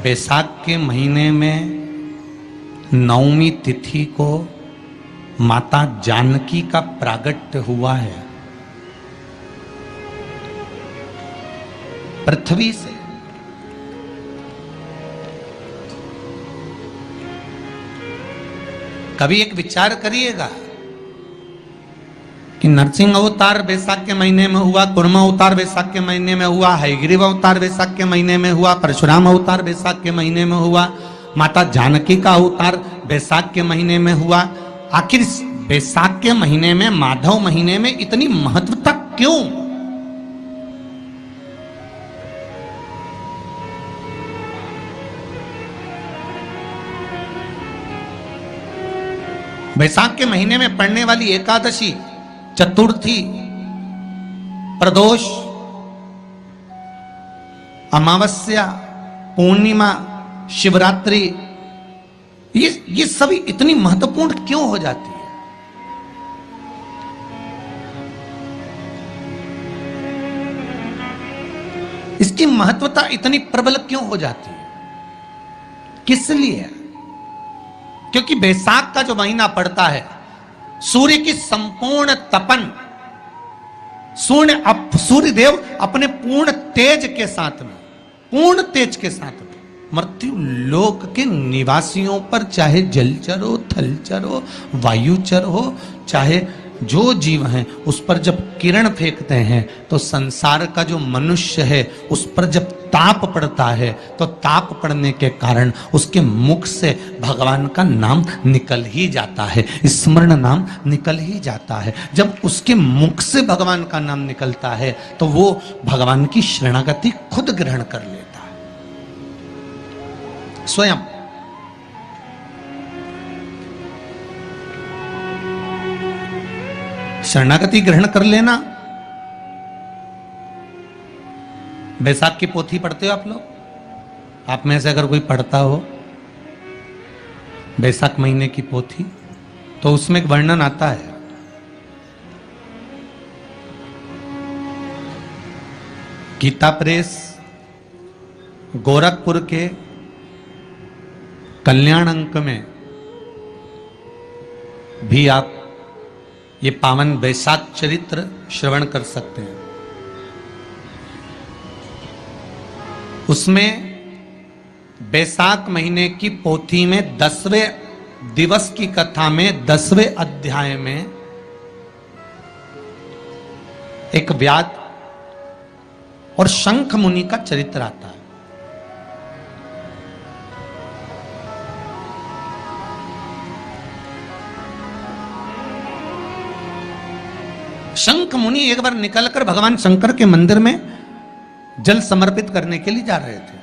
बैसाख के महीने में नवमी तिथि को माता जानकी का प्रागट्य हुआ है पृथ्वी से। कभी एक विचार करिएगा कि नरसिंह अवतार बैसाख के महीने में हुआ, कुर्मा अवतार बैसाख के महीने में हुआ, हयग्रीव अवतार बैसाख के महीने में हुआ, परशुराम अवतार बैसाख के महीने में हुआ, माता जानकी का अवतार बैसाख के महीने में हुआ। आखिर बैसाख के महीने में, माधव महीने में इतनी महत्वता क्यों? बैसाख के महीने में पड़ने वाली एकादशी, चतुर्थी, प्रदोष, अमावस्या, पूर्णिमा, शिवरात्रि, ये सभी इतनी महत्वपूर्ण क्यों हो जाती है? इसकी महत्वता इतनी प्रबल क्यों हो जाती है? किस लिए? क्योंकि बैसाख का जो महीना पड़ता है, सूर्य की संपूर्ण तपन, सूर्य देव अपने पूर्ण तेज के साथ में, पूर्ण तेज के साथ में मृत्यु लोक के निवासियों पर, चाहे जलचर हो, थलचर हो, वायुचर हो, चाहे जो जीव हैं, उस पर जब किरण फेंकते हैं तो संसार का जो मनुष्य है उस पर जब ताप पड़ता है तो ताप पड़ने के कारण उसके मुख से भगवान का नाम निकल ही जाता है, स्मरण नाम निकल ही जाता है। जब उसके मुख से भगवान का नाम निकलता है तो वो भगवान की शरणागति खुद ग्रहण कर लेता है स्वयं। शरणागति ग्रहण कर लेना। बैसाख की पोथी पढ़ते हो आप लोग? आप में से अगर कोई पढ़ता हो बैसाख महीने की पोथी, तो उसमें एक वर्णन आता है गीता प्रेस गोरखपुर के कल्याण अंक में भी आप ये पावन बैसाख चरित्र श्रवण कर सकते हैं। उसमें बैसाख महीने की पोथी में 10वें दिवस की कथा में 10वें अध्याय में एक व्याध और शंख मुनि का चरित्र आता है। शंख मुनि एक बार निकलकर भगवान शंकर के मंदिर में जल समर्पित करने के लिए जा रहे थे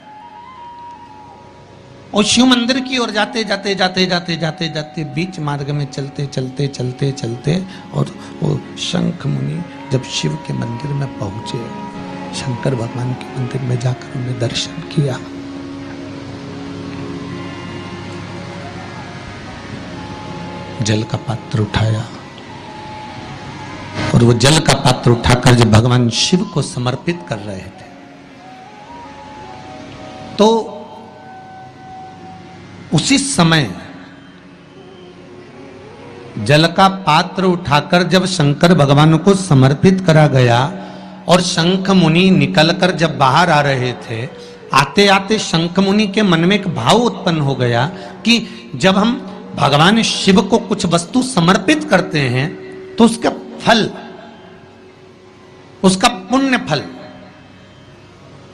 और शिव मंदिर की ओर जाते जाते जाते जाते जाते जाते बीच मार्ग में चलते चलते चलते चलते और वो शंख मुनि जब शिव के मंदिर में पहुंचे, शंकर भगवान के मंदिर में जाकर उन्हें दर्शन किया, जल का पात्र उठाया और वो जल का पात्र उठाकर जब भगवान शिव को समर्पित कर रहे थे तो उसी समय जल का पात्र उठाकर जब शंकर भगवान को समर्पित करा गया और शंख मुनि निकलकर जब बाहर आ रहे थे, आते आते शंख मुनि के मन में एक भाव उत्पन्न हो गया कि जब हम भगवान शिव को कुछ वस्तु समर्पित करते हैं तो उसका फल, उसका पुण्य फल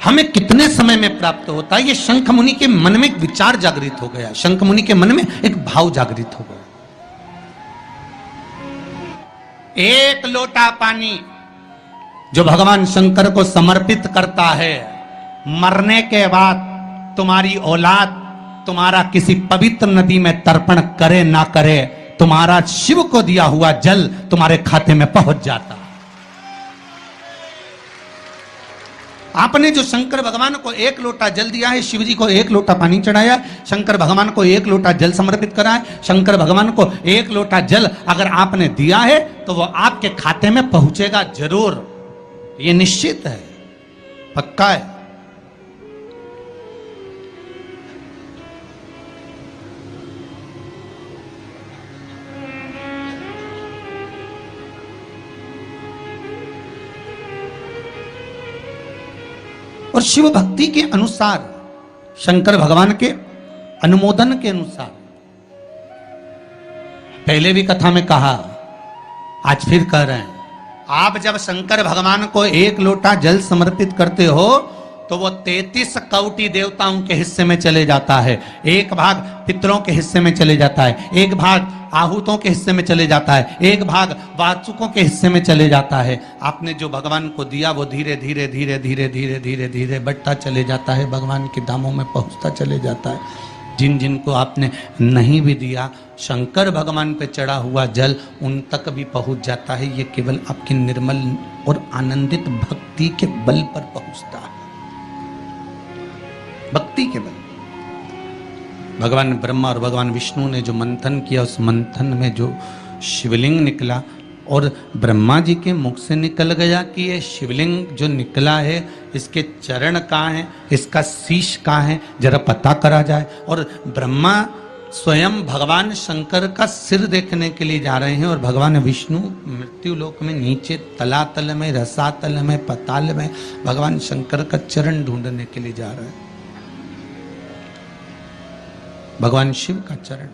हमें कितने समय में प्राप्त होता है। ये शंख मुनि के मन में एक विचार जागृत हो गया, शंख मुनि के मन में एक भाव जागृत हो गया। एक लोटा पानी जो भगवान शंकर को समर्पित करता है, मरने के बाद तुम्हारी औलाद तुम्हारा किसी पवित्र नदी में तर्पण करे ना करे, तुम्हारा शिव को दिया हुआ जल तुम्हारे खाते में पहुंच जाता। आपने जो शंकर भगवान को एक लोटा जल दिया है, शिव जी को एक लोटा पानी चढ़ाया, शंकर भगवान को एक लोटा जल समर्पित करा है, शंकर भगवान को एक लोटा जल अगर आपने दिया है तो वो आपके खाते में पहुंचेगा जरूर, ये निश्चित है, पक्का है। और शिव भक्ति के अनुसार, शंकर भगवान के अनुमोदन के अनुसार, पहले भी कथा में कहा, आज फिर कह रहे हैं, आप जब शंकर भगवान को 1 लोटा जल समर्पित करते हो तो वो 33 कौटि देवताओं के हिस्से में चले जाता है। 1 भाग पितरों के हिस्से में चले जाता है, 1 भाग आहूतों के हिस्से में चले जाता है, 1 भाग वाचुकों के हिस्से में चले जाता है। आपने जो भगवान को दिया वो धीरे धीरे धीरे धीरे धीरे धीरे धीरे बढ़ता चले जाता है, भगवान के धामों में पहुंचता चले जाता है। जिन जिनको आपने नहीं भी दिया, शंकर भगवान पे चढ़ा हुआ जल उन तक भी पहुंच जाता है। ये केवल आपकी निर्मल और आनंदित भक्ति के बल पर पहुंचता है, भक्ति के बल। भगवान ब्रह्मा और भगवान विष्णु ने जो मंथन किया, उस मंथन में जो शिवलिंग निकला और ब्रह्मा जी के मुख से निकल गया कि ये शिवलिंग जो निकला है इसके चरण कहाँ हैं, इसका शीश कहाँ है, जरा पता करा जाए। और ब्रह्मा स्वयं भगवान शंकर का सिर देखने के लिए जा रहे हैं और भगवान विष्णु मृत्यु लोक में नीचे तलातल में, रसातल में, पताल में भगवान शंकर का चरण ढूंढने के लिए जा रहे हैं, भगवान शिव का चरण।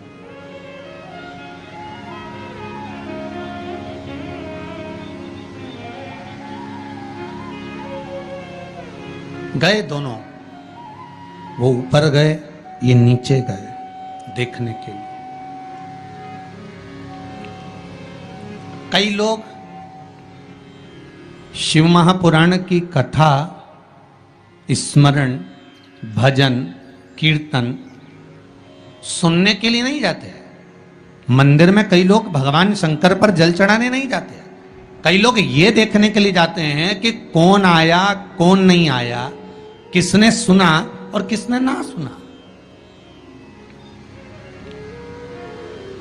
गए दोनों, वो ऊपर गए, ये नीचे गए देखने के लिए। कई लोग शिव महापुराण की कथा, स्मरण, भजन, कीर्तन सुनने के लिए नहीं जाते हैं। मंदिर में कई लोग भगवान शंकर पर जल चढ़ाने नहीं जाते हैं। कई लोग ये देखने के लिए जाते हैं कि कौन आया कौन नहीं आया, किसने सुना और किसने ना सुना,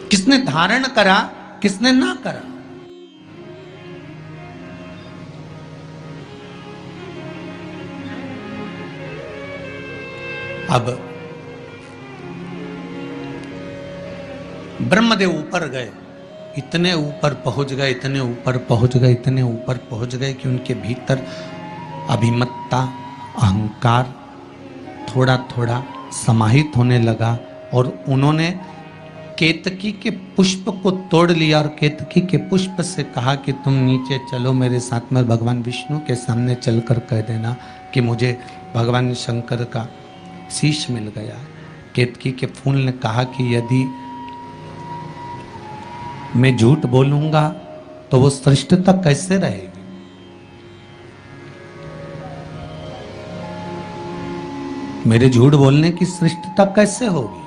किसने धारण करा किसने ना करा। अब ब्रह्मदेव ऊपर गए, इतने ऊपर पहुंच गए, इतने ऊपर पहुंच गए, इतने ऊपर पहुंच गए कि उनके भीतर अभिमत्ता, अहंकार थोड़ा थोड़ा समाहित होने लगा और उन्होंने केतकी के पुष्प को तोड़ लिया और केतकी के पुष्प से कहा कि तुम नीचे चलो मेरे साथ में, भगवान विष्णु के सामने चलकर कह देना कि मुझे भगवान शंकर का शीश मिल गया। केतकी के फूल ने कहा कि यदि मैं झूठ बोलूंगा तो वो श्रेष्ठता कैसे रहेगी। मेरे झूठ बोलने की श्रेष्ठता कैसे होगी,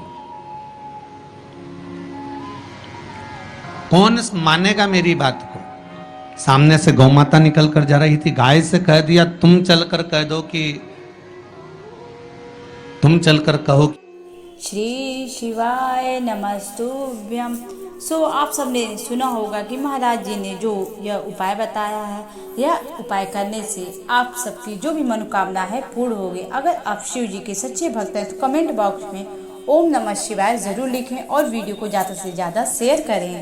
कौन मानेगा मेरी बात को। सामने से गौ माता निकल कर जा रही थी, गाय से कह दिया तुम चलकर कह दो कि तुम चलकर कहो श्री शिवाय नमस्तुभ्यम। सो आप सबने सुना होगा कि महाराज जी ने जो यह उपाय बताया है, यह उपाय करने से आप सबकी जो भी मनोकामना है पूर्ण होगी। अगर आप शिव जी के सच्चे भक्त हैं तो कमेंट बॉक्स में ओम नमः शिवाय जरूर लिखें और वीडियो को ज़्यादा से ज़्यादा शेयर करें।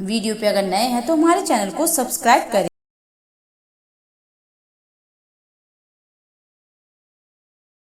वीडियो पे अगर नए हैं तो हमारे चैनल को सब्सक्राइब करें।